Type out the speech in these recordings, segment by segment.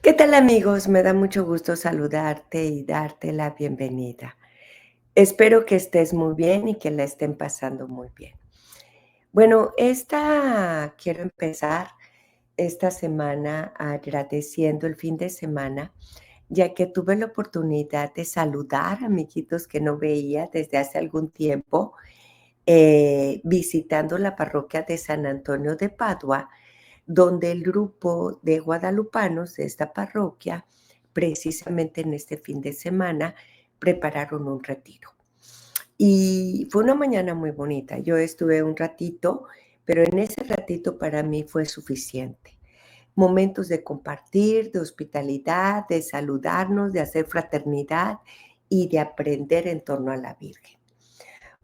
¿Qué tal amigos? Me da mucho gusto saludarte y darte la bienvenida. Espero que estés muy bien y que la estén pasando muy bien. Bueno, quiero empezar esta semana agradeciendo el fin de semana, ya que tuve la oportunidad de saludar a amiguitos que no veía desde hace algún tiempo, visitando la parroquia de San Antonio de Padua, donde el grupo de guadalupanos de esta parroquia, precisamente en este fin de semana, prepararon un retiro. Y fue una mañana muy bonita. Yo estuve un ratito, pero en ese ratito para mí fue suficiente. Momentos de compartir, de hospitalidad, de saludarnos, de hacer fraternidad y de aprender en torno a la Virgen.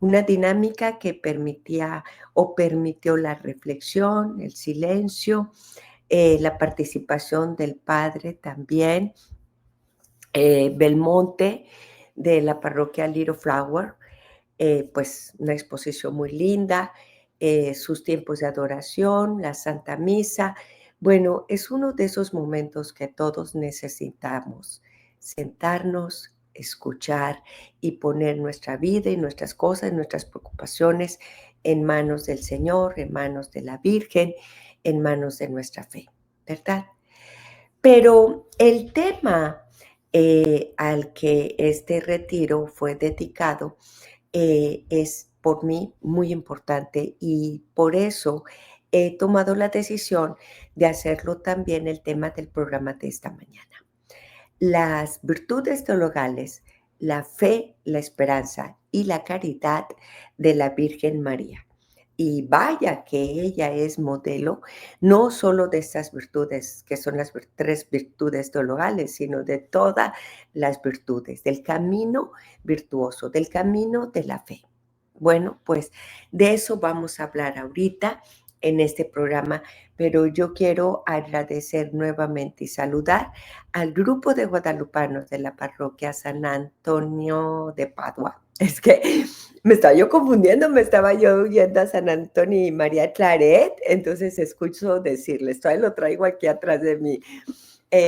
Una dinámica que permitía o permitió la reflexión, el silencio, la participación del padre también, Belmonte, de la parroquia Little Flower, pues una exposición muy linda, sus tiempos de adoración, la Santa Misa. Bueno, es uno de esos momentos que todos necesitamos, sentarnos, escuchar y poner nuestra vida y nuestras cosas, nuestras preocupaciones en manos del Señor, en manos de la Virgen, en manos de nuestra fe, ¿verdad? Pero el tema al que este retiro fue dedicado es por mí muy importante y por eso he tomado la decisión de hacerlo también el tema del programa de esta mañana. Las virtudes teologales, la fe, la esperanza y la caridad de la Virgen María. Y vaya que ella es modelo, no solo de estas virtudes, que son las tres virtudes teologales, sino de todas las virtudes, del camino virtuoso, del camino de la fe. Bueno, pues de eso vamos a hablar ahorita en este programa, pero yo quiero agradecer nuevamente y saludar al grupo de guadalupanos de la parroquia San Antonio de Padua. Es que me estaba yo confundiendo, me estaba yo yendo a San Antonio y María Claret, entonces escucho decirles, todavía lo traigo aquí atrás de mí.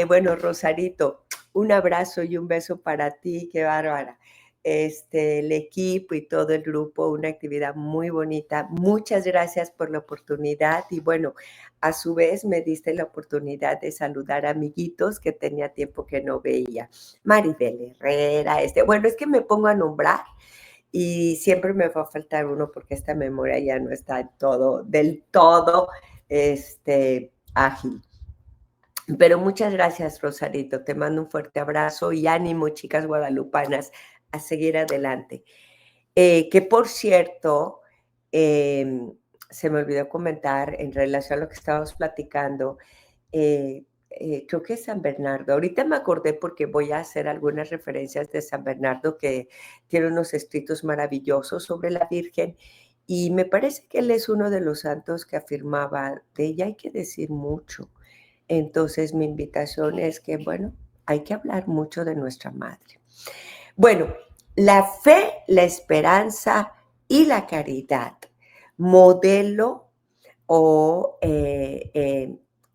Bueno, Rosarito, un abrazo y un beso para ti, qué bárbara. El equipo y todo el grupo, una actividad muy bonita. Muchas gracias por la oportunidad y bueno, a su vez me diste la oportunidad de saludar a amiguitos que tenía tiempo que no veía. Maribel Herrera, bueno, es que me pongo a nombrar y siempre me va a faltar uno porque esta memoria ya no está del todo, ágil. Pero muchas gracias, Rosarito. Te mando un fuerte abrazo y ánimo, chicas guadalupanas, a seguir adelante. Que por cierto, se me olvidó comentar en relación a lo que estábamos platicando, creo que es San Bernardo. Ahorita me acordé porque voy a hacer algunas referencias de San Bernardo que tiene unos escritos maravillosos sobre la Virgen y me parece que él es uno de los santos que afirmaba, de ella hay que decir mucho. Entonces, mi invitación es que, bueno, hay que hablar mucho de nuestra madre. Bueno, la fe, la esperanza y la caridad, modelo o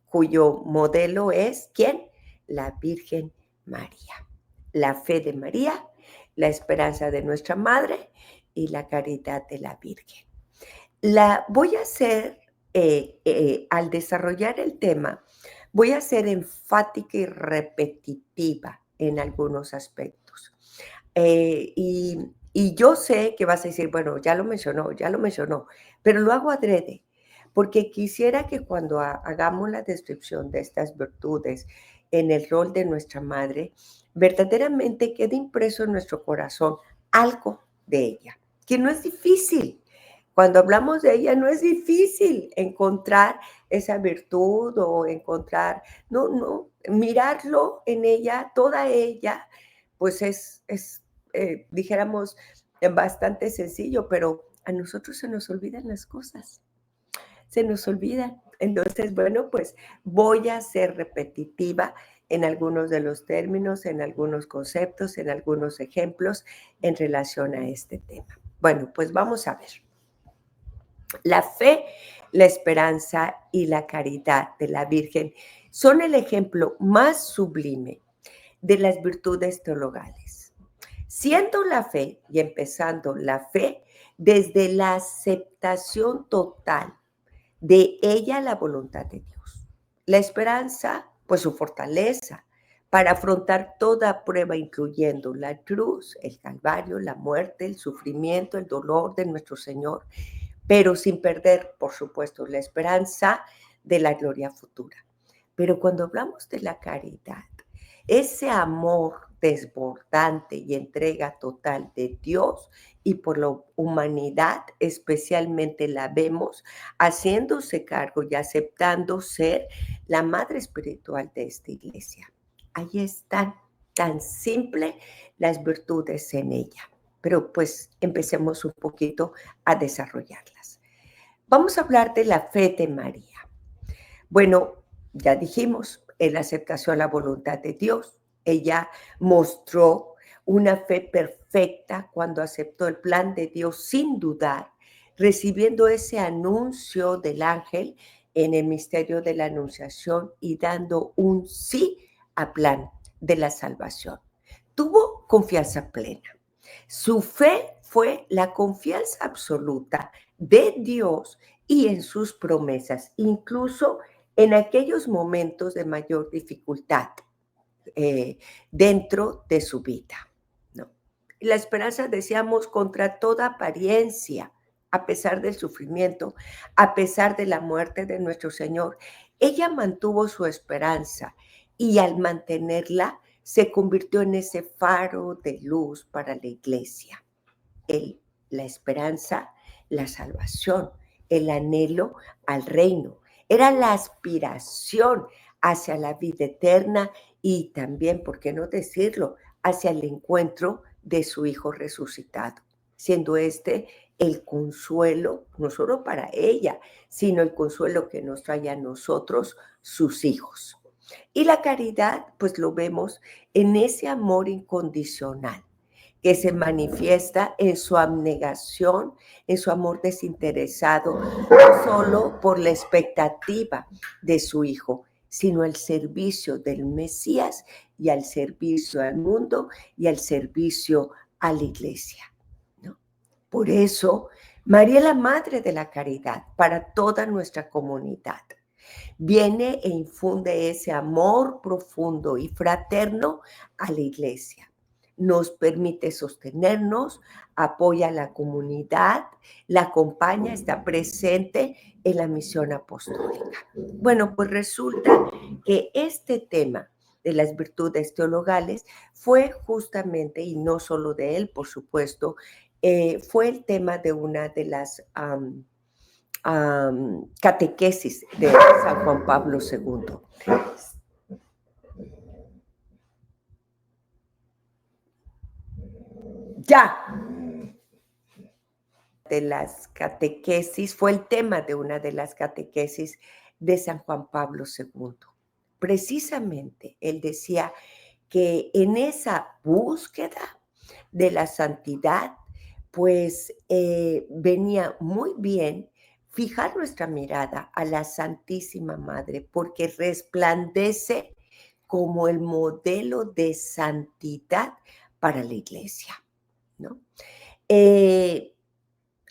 cuyo modelo es, ¿quién? La Virgen María. La fe de María, la esperanza de nuestra madre y la caridad de la Virgen. Voy a hacer, al desarrollar el tema, voy a ser enfática y repetitiva en algunos aspectos. Y yo sé que vas a decir, bueno, ya lo mencionó, pero lo hago adrede, porque quisiera que cuando hagamos la descripción de estas virtudes en el rol de nuestra madre, verdaderamente quede impreso en nuestro corazón algo de ella, que no es difícil. Cuando hablamos de ella, no es difícil encontrar esa virtud o encontrar, no, mirarlo en ella, toda ella, pues dijéramos, bastante sencillo, pero a nosotros se nos olvidan las cosas, se nos olvidan. Entonces, bueno, pues voy a ser repetitiva en algunos de los términos, en algunos conceptos, en algunos ejemplos en relación a este tema. Bueno, pues vamos a ver. La fe, la esperanza y la caridad de la Virgen son el ejemplo más sublime de las virtudes teologales. Siendo la fe y empezando la fe desde la aceptación total de ella la voluntad de Dios. La esperanza, pues su fortaleza para afrontar toda prueba, incluyendo la cruz, el calvario, la muerte, el sufrimiento, el dolor de nuestro Señor, pero sin perder, por supuesto, la esperanza de la gloria futura. Pero cuando hablamos de la caridad, ese amor desbordante y entrega total de Dios y por la humanidad, especialmente la vemos haciéndose cargo y aceptando ser la madre espiritual de esta iglesia. Ahí están, tan simple las virtudes en ella. Pero pues empecemos un poquito a desarrollarlas. Vamos a hablar de la fe de María. Bueno, ya dijimos, en la aceptación a la voluntad de Dios. Ella mostró una fe perfecta cuando aceptó el plan de Dios sin dudar, recibiendo ese anuncio del ángel en el misterio de la anunciación y dando un sí al plan de la salvación. Tuvo confianza plena. Su fe fue la confianza absoluta de Dios y en sus promesas, incluso en aquellos momentos de mayor dificultad dentro de su vida, ¿no? La esperanza, decíamos, contra toda apariencia, a pesar del sufrimiento, a pesar de la muerte de nuestro Señor, ella mantuvo su esperanza y al mantenerla se convirtió en ese faro de luz para la iglesia. La esperanza, la salvación, el anhelo al reino. Era la aspiración hacia la vida eterna y también, ¿por qué no decirlo?, hacia el encuentro de su Hijo resucitado, siendo este el consuelo, no solo para ella, sino el consuelo que nos trae a nosotros, sus hijos. Y la caridad, pues lo vemos en ese amor incondicional que se manifiesta en su abnegación, en su amor desinteresado, no solo por la expectativa de su Hijo, sino al servicio del Mesías y al servicio al mundo y al servicio a la iglesia, ¿no? Por eso, María es la Madre de la Caridad para toda nuestra comunidad. Viene e infunde ese amor profundo y fraterno a la iglesia. Nos permite sostenernos, apoya a la comunidad, la acompaña, está presente en la misión apostólica. Bueno, pues resulta que este tema de las virtudes teologales fue justamente, y no solo de él, por supuesto, fue el tema de una de las catequesis de San Juan Pablo II. Ya, de las catequesis, fue el tema de una de las catequesis de San Juan Pablo II. Precisamente, él decía que en esa búsqueda de la santidad, pues venía muy bien fijar nuestra mirada a la Santísima Madre, porque resplandece como el modelo de santidad para la iglesia, ¿no?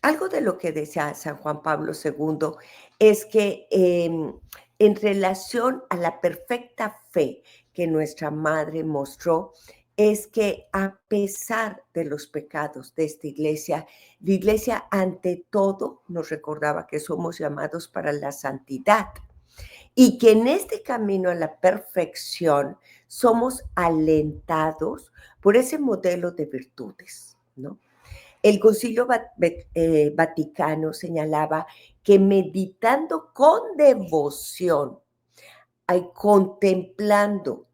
Algo de lo que decía San Juan Pablo II es que en relación a la perfecta fe que nuestra madre mostró, es que a pesar de los pecados de esta iglesia, la iglesia ante todo nos recordaba que somos llamados para la santidad y que en este camino a la perfección somos alentados por ese modelo de virtudes, ¿no? El Concilio Vaticano señalaba que meditando con devoción, contemplando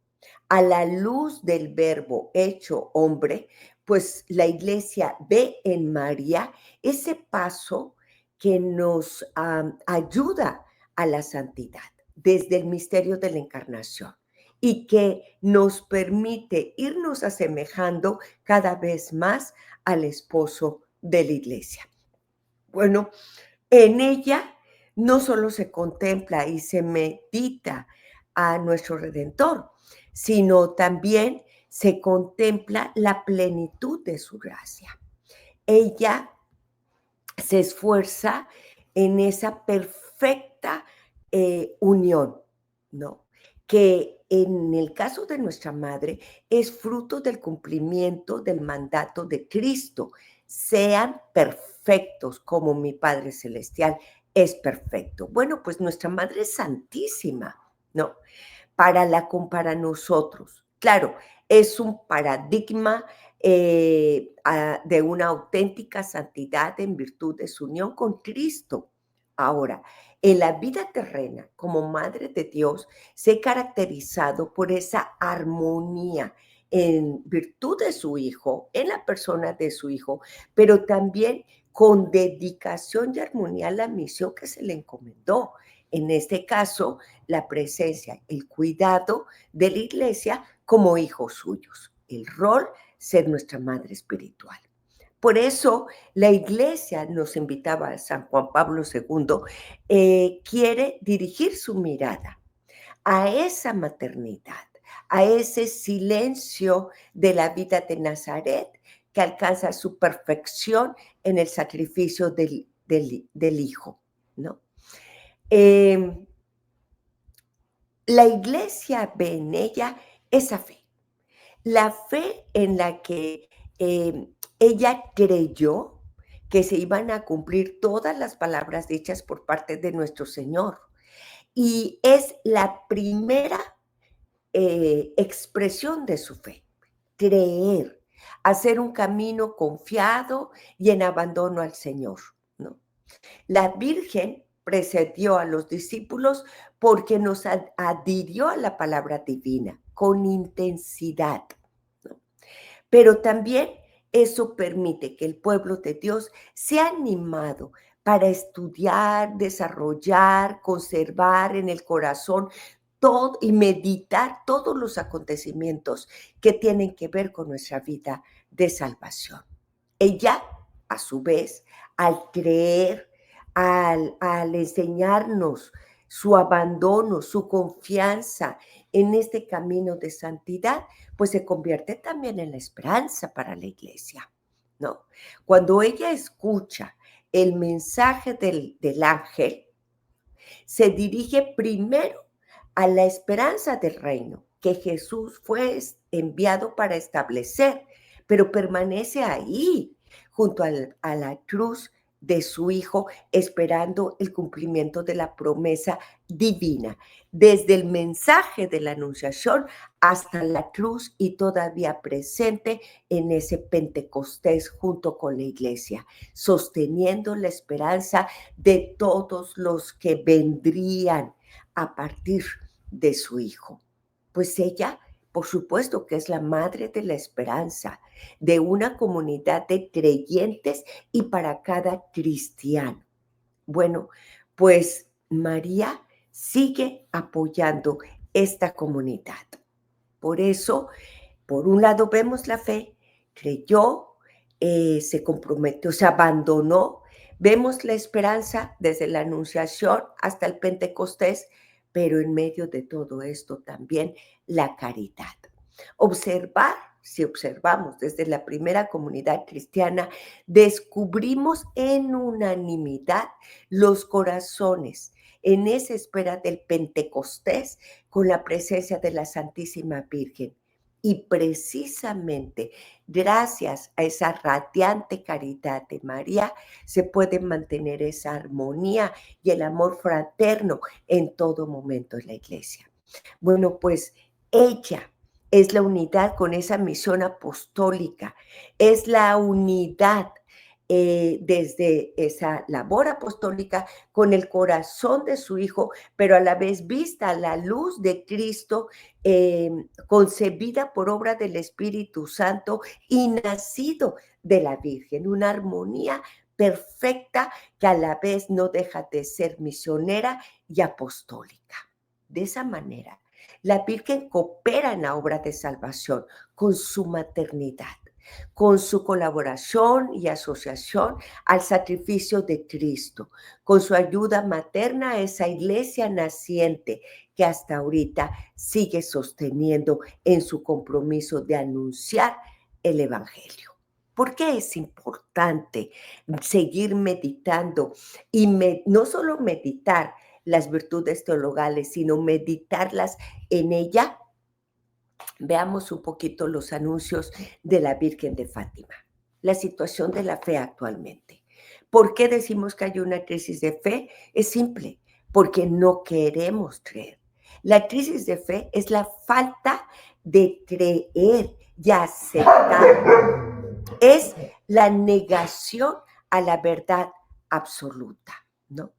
a la luz del Verbo hecho hombre, pues la Iglesia ve en María ese paso que nos ayuda a la santidad desde el misterio de la encarnación y que nos permite irnos asemejando cada vez más al esposo de la iglesia. Bueno, En ella no solo se contempla y se medita a nuestro Redentor, sino también se contempla la plenitud de su gracia. Ella se esfuerza en esa perfecta unión, ¿no? Que en el caso de nuestra madre es fruto del cumplimiento del mandato de Cristo. Sean perfectos como mi Padre Celestial es perfecto. Bueno, pues nuestra Madre es santísima, ¿no? Para nosotros. Claro, es un paradigma de una auténtica santidad en virtud de su unión con Cristo. Ahora, en la vida terrena, como Madre de Dios, se ha caracterizado por esa armonía en virtud de su Hijo, en la persona de su Hijo, pero también con dedicación y armonía a la misión que se le encomendó. En este caso, la presencia, el cuidado de la iglesia como hijos suyos. El rol, ser nuestra madre espiritual. Por eso la iglesia nos invitaba a San Juan Pablo II, quiere dirigir su mirada a esa maternidad, a ese silencio de la vida de Nazaret que alcanza su perfección en el sacrificio del Hijo, ¿no? Eh, la iglesia ve en ella esa fe, la fe en la que ella creyó que se iban a cumplir todas las palabras dichas por parte de nuestro Señor. Y es la primera expresión de su fe, creer, hacer un camino confiado y en abandono al Señor, ¿no? La Virgen precedió a los discípulos porque nos adhirió a la palabra divina con intensidad, ¿no? Pero también eso permite que el pueblo de Dios sea animado para estudiar, desarrollar, conservar en el corazón todo y meditar todos los acontecimientos que tienen que ver con nuestra vida de salvación. Ella, a su vez, al creer, al enseñarnos su abandono, su confianza en este camino de santidad, pues se convierte también en la esperanza para la iglesia, ¿no? Cuando ella escucha el mensaje del ángel, se dirige primero a la esperanza del reino que Jesús fue enviado para establecer, pero permanece ahí, junto a la cruz de su Hijo, esperando el cumplimiento de la promesa divina, desde el mensaje de la Anunciación hasta la cruz y todavía presente en ese Pentecostés junto con la iglesia, sosteniendo la esperanza de todos los que vendrían a partir de su Hijo. Pues ella, por supuesto que es la madre de la esperanza, de una comunidad de creyentes y para cada cristiano. Bueno, pues María sigue apoyando esta comunidad. Por eso, por un lado vemos la fe, creyó, se comprometió, se abandonó. Vemos la esperanza desde la Anunciación hasta el Pentecostés, pero en medio de todo esto también la caridad. Observar, si observamos desde la primera comunidad cristiana, descubrimos en unanimidad los corazones en esa espera del Pentecostés con la presencia de la Santísima Virgen. Y precisamente gracias a esa radiante caridad de María se puede mantener esa armonía y el amor fraterno en todo momento en la iglesia. Bueno, pues ella es la unidad con esa misión apostólica, es la unidad desde esa labor apostólica con el corazón de su Hijo, pero a la vez vista a la luz de Cristo, concebida por obra del Espíritu Santo y nacido de la Virgen, una armonía perfecta que a la vez no deja de ser misionera y apostólica. De esa manera, la Virgen coopera en la obra de salvación con su maternidad, con su colaboración y asociación al sacrificio de Cristo, con su ayuda materna a esa iglesia naciente que hasta ahorita sigue sosteniendo en su compromiso de anunciar el Evangelio. ¿Por qué es importante seguir meditando y no solo meditar las virtudes teologales, sino meditarlas en ella? Veamos un poquito los anuncios de la Virgen de Fátima, la situación de la fe actualmente. ¿Por qué decimos que hay una crisis de fe? Es simple, porque no queremos creer. La crisis de fe es la falta de creer y aceptar. Es la negación a la verdad absoluta, ¿no?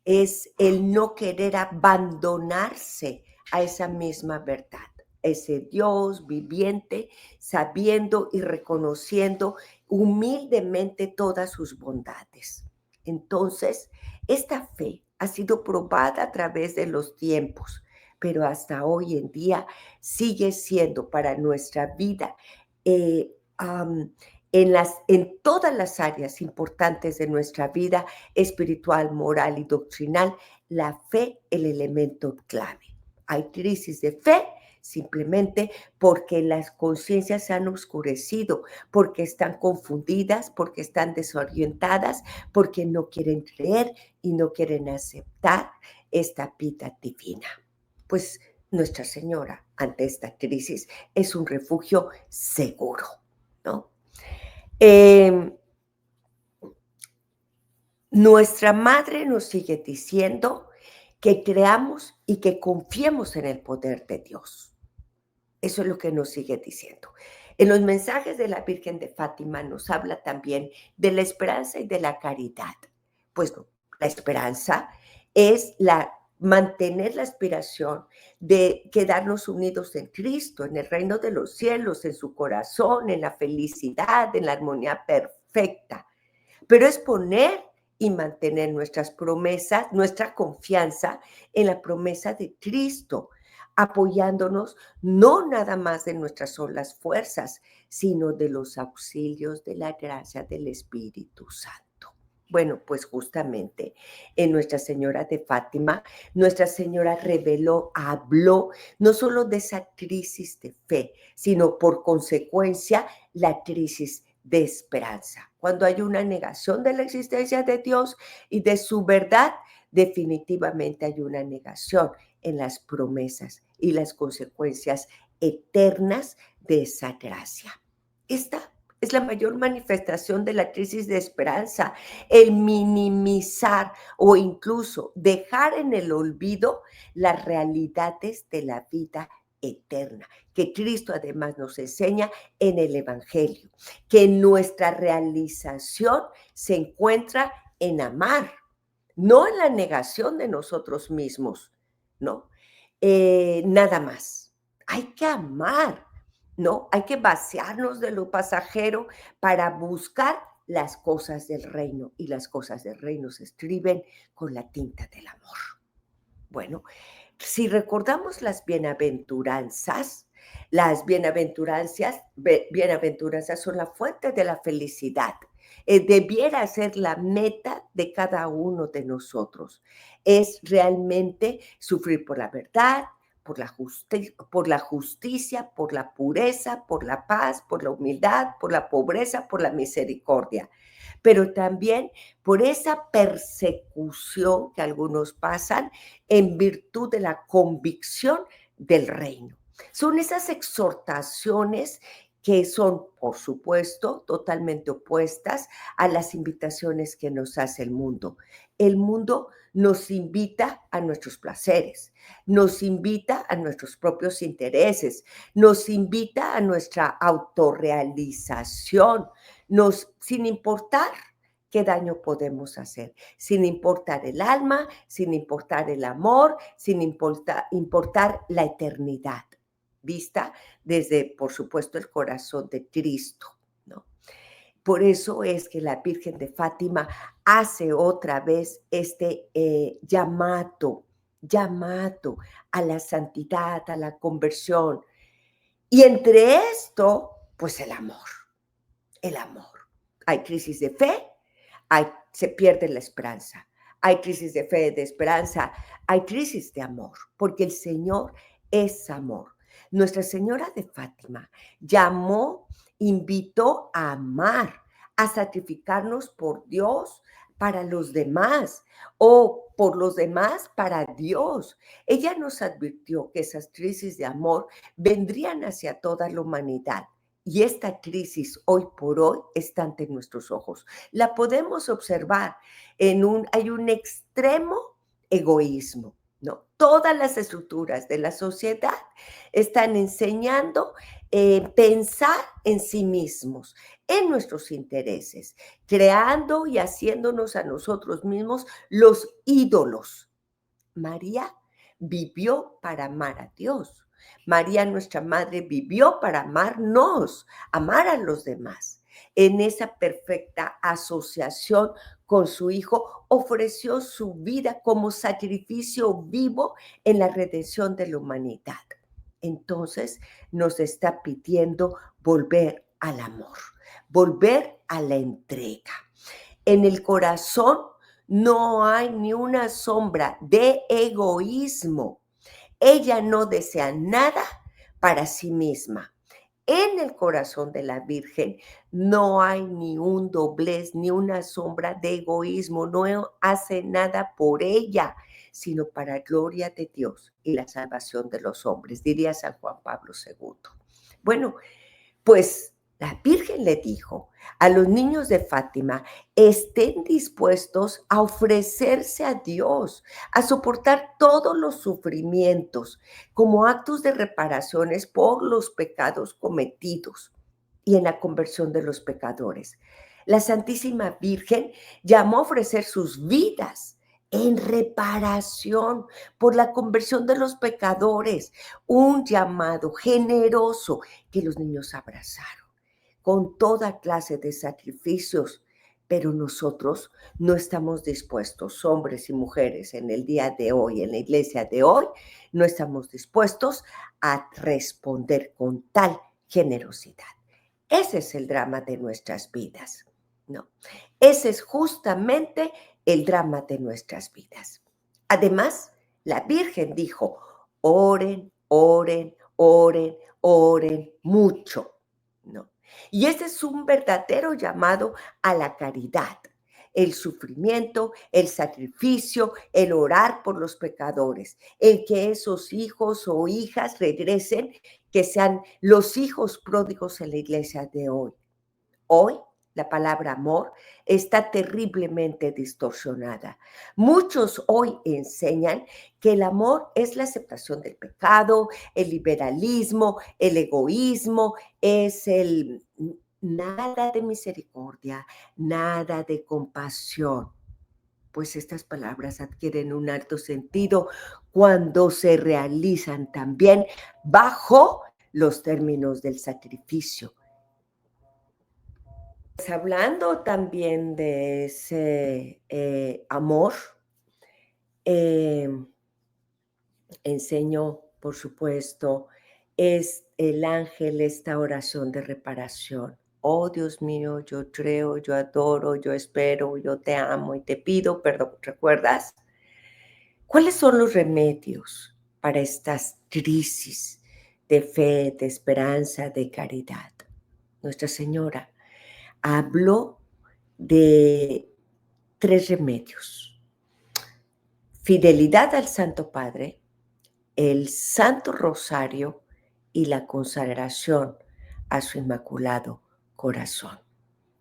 Es el no querer abandonarse a esa misma verdad, ese Dios viviente, sabiendo y reconociendo humildemente todas sus bondades. Entonces, esta fe ha sido probada a través de los tiempos, pero hasta hoy en día sigue siendo para nuestra vida eh, um, en todas las áreas importantes de nuestra vida espiritual, moral y doctrinal, la fe el elemento clave. Hay crisis de fe simplemente porque las conciencias se han oscurecido, porque están confundidas, porque están desorientadas, porque no quieren creer y no quieren aceptar esta vida divina. Pues Nuestra Señora, ante esta crisis, es un refugio seguro, ¿no? Eh, Nuestra madre nos sigue diciendo que creamos y que confiemos en el poder de Dios. Eso es lo que nos sigue diciendo. En los mensajes de la Virgen de Fátima nos habla también de la esperanza y de la caridad. Pues no, la esperanza es mantener la aspiración de quedarnos unidos en Cristo, en el reino de los cielos, en su corazón, en la felicidad, en la armonía perfecta. Pero es poner y mantener nuestras promesas, nuestra confianza en la promesa de Cristo, apoyándonos no nada más de nuestras solas fuerzas, sino de los auxilios de la gracia del Espíritu Santo. Bueno, pues justamente en Nuestra Señora de Fátima, Nuestra Señora reveló, habló no solo de esa crisis de fe, sino por consecuencia la crisis de esperanza. Cuando hay una negación de la existencia de Dios y de su verdad, definitivamente hay una negación en las promesas y las consecuencias eternas de esa gracia. Esta es la mayor manifestación de la crisis de esperanza, el minimizar o incluso dejar en el olvido las realidades de la vida eterna, que Cristo además nos enseña en el Evangelio, que nuestra realización se encuentra en amar, no en la negación de nosotros mismos, ¿no? Nada más. Hay que amar, ¿no? Hay que vaciarnos de lo pasajero para buscar las cosas del reino, y las cosas del reino se escriben con la tinta del amor. Bueno, si recordamos las bienaventuranzas son la fuente de la felicidad. Debiera ser la meta de cada uno de nosotros. Es realmente sufrir por la verdad, por la justicia, por la pureza, por la paz, por la humildad, por la pobreza, por la misericordia. Pero también por esa persecución que algunos pasan en virtud de la convicción del reino. Son esas exhortaciones que son, por supuesto, totalmente opuestas a las invitaciones que nos hace el mundo. El mundo nos invita a nuestros placeres, nos invita a nuestros propios intereses, nos invita a nuestra autorrealización, sin importar qué daño podemos hacer, sin importar el alma, sin importar el amor, sin importar la eternidad, vista desde, por supuesto, el corazón de Cristo, ¿no? Por eso es que la Virgen de Fátima hace otra vez este llamado a la santidad, a la conversión. Y entre esto, pues el amor. el amor. Hay crisis de fe, se pierde la esperanza. Hay crisis de fe, de esperanza, hay crisis de amor, porque el Señor es amor. Nuestra Señora de Fátima llamó, invitó a amar, a sacrificarnos por Dios para los demás o por los demás para Dios. Ella nos advirtió que esas crisis de amor vendrían hacia toda la humanidad. Y esta crisis hoy por hoy está ante nuestros ojos. La podemos observar hay un extremo egoísmo, ¿no? Todas las estructuras de la sociedad están enseñando pensar en sí mismos, en nuestros intereses, creando y haciéndonos a nosotros mismos los ídolos. María vivió para amar a Dios. María, nuestra madre, vivió para amarnos, amar a los demás. En esa perfecta asociación con su Hijo, ofreció su vida como sacrificio vivo en la redención de la humanidad. Entonces nos está pidiendo volver al amor, volver a la entrega. En el corazón no hay ni una sombra de egoísmo. Ella no desea nada para sí misma. En el corazón de la Virgen no hay ni un doblez, ni una sombra de egoísmo. No hace nada por ella, sino para gloria de Dios y la salvación de los hombres, diría San Juan Pablo II. Bueno, pues la Virgen le dijo a los niños de Fátima, estén dispuestos a ofrecerse a Dios, a soportar todos los sufrimientos como actos de reparaciones por los pecados cometidos y en la conversión de los pecadores. La Santísima Virgen llamó a ofrecer sus vidas en reparación por la conversión de los pecadores, un llamado generoso que los niños abrazaron con toda clase de sacrificios, pero nosotros no estamos dispuestos, hombres y mujeres, en el día de hoy, en la iglesia de hoy, no estamos dispuestos a responder con tal generosidad. Ese es el drama de nuestras vidas, ¿no? Ese es justamente el drama de nuestras vidas. Además, la Virgen dijo, oren, oren, oren, oren mucho, ¿no? Y ese es un verdadero llamado a la caridad, el sufrimiento, el sacrificio, el orar por los pecadores, el que esos hijos o hijas regresen, que sean los hijos pródigos en la iglesia de hoy. Hoy la palabra amor está terriblemente distorsionada. Muchos hoy enseñan que el amor es la aceptación del pecado, el liberalismo, el egoísmo, es el nada de misericordia, nada de compasión. Pues estas palabras adquieren un alto sentido cuando se realizan también bajo los términos del sacrificio. Pues hablando también de ese amor, eh, enseño, por supuesto, es el ángel esta oración de reparación. Oh Dios mío, yo creo, yo adoro, yo espero, yo te amo y te pido perdón. ¿Recuerdas? ¿Cuáles son los remedios para estas crisis de fe, de esperanza, de caridad? Nuestra Señora habló de 3 remedios: fidelidad al Santo Padre, el Santo Rosario y la consagración a su Inmaculado Corazón.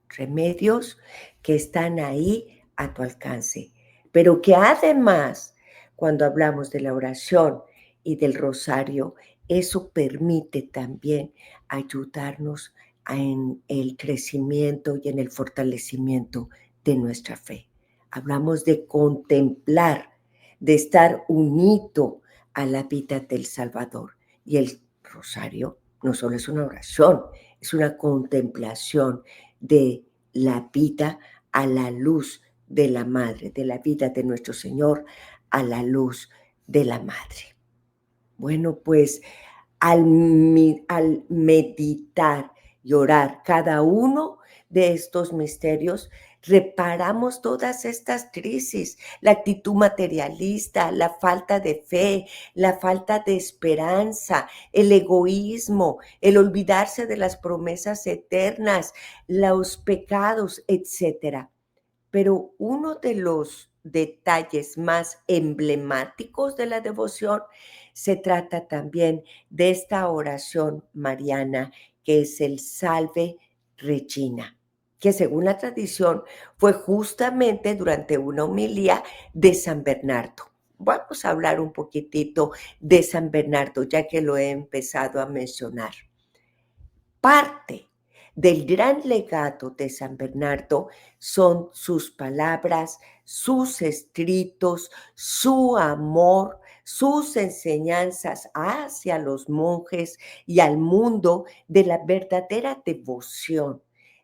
Remedios que están ahí a tu alcance, pero que además, cuando hablamos de la oración y del rosario, eso permite también ayudarnos en el crecimiento y en el fortalecimiento de nuestra fe. Hablamos de contemplar, de estar unido a la vida del Salvador. Y el rosario no solo es una oración, es una contemplación de la vida a la luz de la Madre, de la vida de nuestro Señor a la luz de la Madre. Bueno, pues al meditar y orar cada uno de estos misterios, reparamos todas estas crisis, la actitud materialista, la falta de fe, la falta de esperanza, el egoísmo, el olvidarse de las promesas eternas, los pecados, etcétera. Pero uno de los detalles más emblemáticos de la devoción se trata también de esta oración mariana, que es el Salve Regina, que según la tradición fue justamente durante una homilía de San Bernardo. Vamos a hablar un poquitito de San Bernardo, ya que lo he empezado a mencionar. Parte del gran legado de San Bernardo son sus palabras, sus escritos, su amor, sus enseñanzas hacia los monjes y al mundo de la verdadera devoción,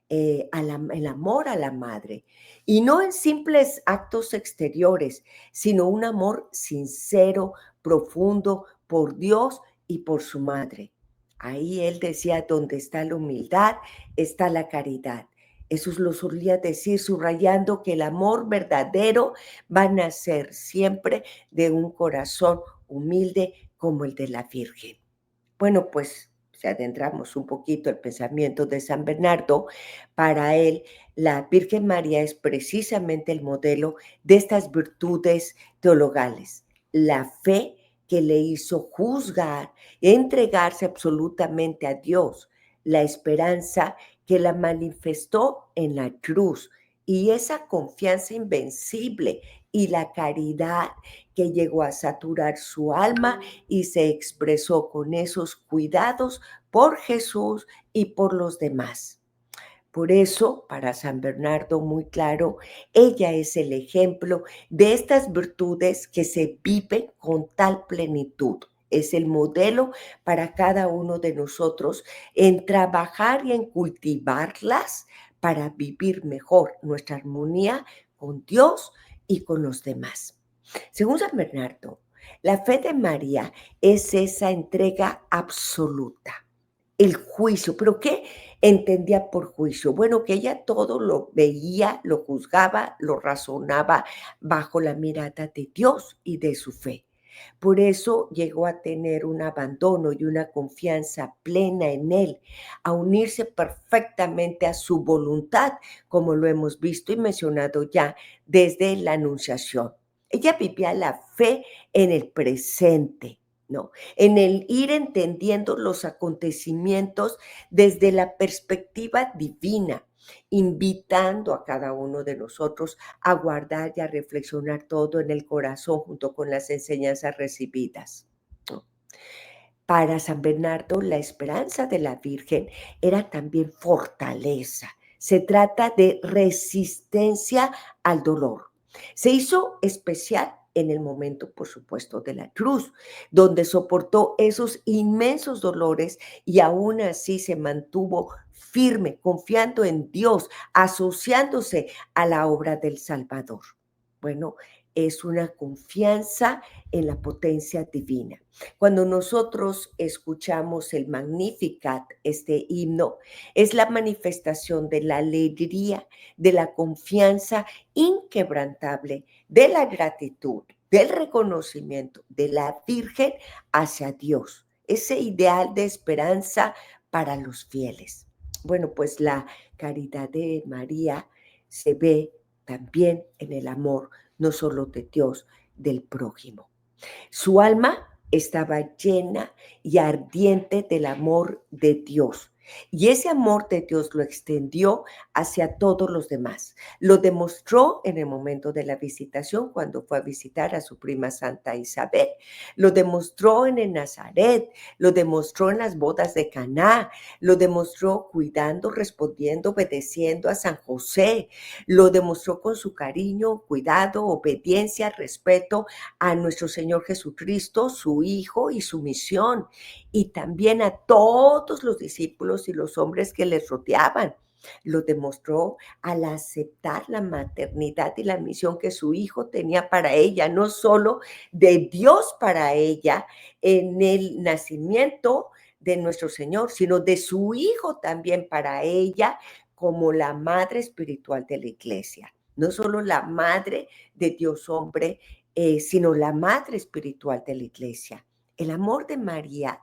el amor a la madre. Y no en simples actos exteriores, sino un amor sincero, profundo por Dios y por su madre. Ahí él decía, donde está la humildad, está la caridad. Eso lo solía decir, subrayando que el amor verdadero va a nacer siempre de un corazón humilde como el de la Virgen. Bueno, pues si adentramos un poquito el pensamiento de San Bernardo, para él la Virgen María es precisamente el modelo de estas virtudes teologales. La fe que le hizo juzgar, entregarse absolutamente a Dios, la esperanza que la manifestó en la cruz y esa confianza invencible y la caridad que llegó a saturar su alma y se expresó con esos cuidados por Jesús y por los demás. Por eso, para San Bernardo, muy claro, ella es el ejemplo de estas virtudes que se viven con tal plenitud. Es el modelo para cada uno de nosotros en trabajar y en cultivarlas para vivir mejor nuestra armonía con Dios y con los demás. Según San Bernardo, la fe de María es esa entrega absoluta, el juicio. ¿Pero qué entendía por juicio? Bueno, que ella todo lo veía, lo juzgaba, lo razonaba bajo la mirada de Dios y de su fe. Por eso llegó a tener un abandono y una confianza plena en Él, a unirse perfectamente a su voluntad, como lo hemos visto y mencionado ya desde la Anunciación. Ella vivía la fe en el presente, ¿no? En el ir entendiendo los acontecimientos desde la perspectiva divina, invitando a cada uno de nosotros a guardar y a reflexionar todo en el corazón junto con las enseñanzas recibidas, ¿no? Para San Bernardo, la esperanza de la Virgen era también fortaleza. Se trata de resistencia al dolor. Se hizo especial en el momento, por supuesto, de la cruz, donde soportó esos inmensos dolores y aún así se mantuvo firme, confiando en Dios, asociándose a la obra del Salvador. Bueno, es una confianza en la potencia divina. Cuando nosotros escuchamos el Magnificat, este himno, es la manifestación de la alegría, de la confianza inquebrantable, de la gratitud, del reconocimiento de la Virgen hacia Dios, ese ideal de esperanza para los fieles. Bueno, pues la caridad de María se ve también en el amor, no solo de Dios, del prójimo. Su alma estaba llena y ardiente del amor de Dios. Y ese amor de Dios lo extendió hacia todos los demás. Lo demostró en el momento de la visitación, cuando fue a visitar a su prima Santa Isabel. Lo demostró en el Nazaret, lo demostró en las bodas de Caná, lo demostró cuidando, respondiendo, obedeciendo a San José. Lo demostró con su cariño, cuidado, obediencia, respeto a nuestro Señor Jesucristo, su Hijo y su misión, y también a todos los discípulos y los hombres que les rodeaban. Lo demostró al aceptar la maternidad y la misión que su Hijo tenía para ella, no solo de Dios para ella, en el nacimiento de nuestro Señor, sino de su Hijo también para ella como la madre espiritual de la iglesia. No solo la madre de Dios hombre, sino la madre espiritual de la iglesia. El amor de María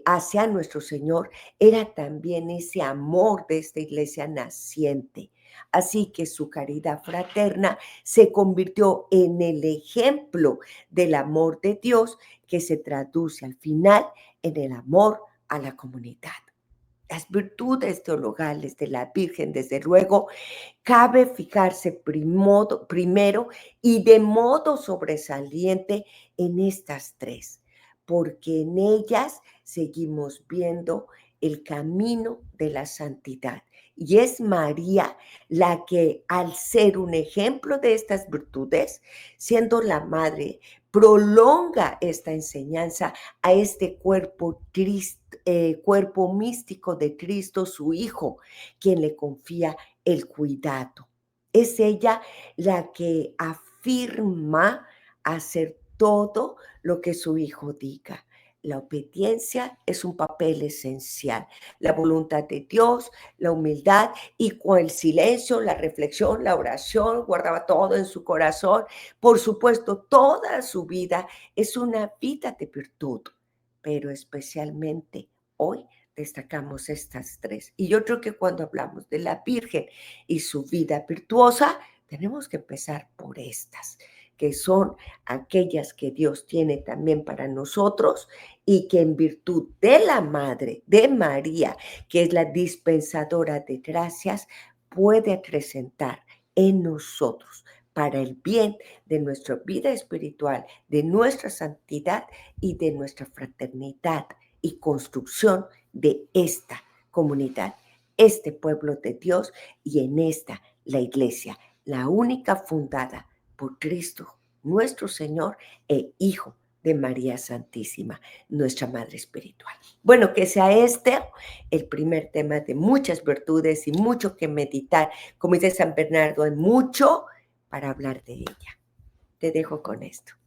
hacia nuestro Señor era también ese amor de esta iglesia naciente. Así que su caridad fraterna se convirtió en el ejemplo del amor de Dios que se traduce al final en el amor a la comunidad. Las virtudes teologales de la Virgen, desde luego, cabe fijarse primero y de modo sobresaliente en estas tres, porque en ellas seguimos viendo el camino de la santidad. Y es María la que, al ser un ejemplo de estas virtudes, siendo la madre, prolonga esta enseñanza a este cuerpo místico de Cristo, su Hijo, quien le confía el cuidado. Es ella la que afirma hacer todo lo que su hijo diga. La obediencia es un papel esencial. La voluntad de Dios, la humildad y con el silencio, la reflexión, la oración, guardaba todo en su corazón. Por supuesto, toda su vida es una vida de virtud, pero especialmente hoy destacamos estas tres. Y yo creo que cuando hablamos de la Virgen y su vida virtuosa, tenemos que empezar por estas, que son aquellas que Dios tiene también para nosotros y que en virtud de la Madre, de María, que es la dispensadora de gracias, puede acrecentar en nosotros para el bien de nuestra vida espiritual, de nuestra santidad y de nuestra fraternidad y construcción de esta comunidad, este pueblo de Dios y en esta la iglesia, la única fundada por Cristo, nuestro Señor e Hijo de María Santísima, nuestra Madre Espiritual. Bueno, que sea este el primer tema de muchas virtudes y mucho que meditar. Como dice San Bernardo, hay mucho para hablar de ella. Te dejo con esto.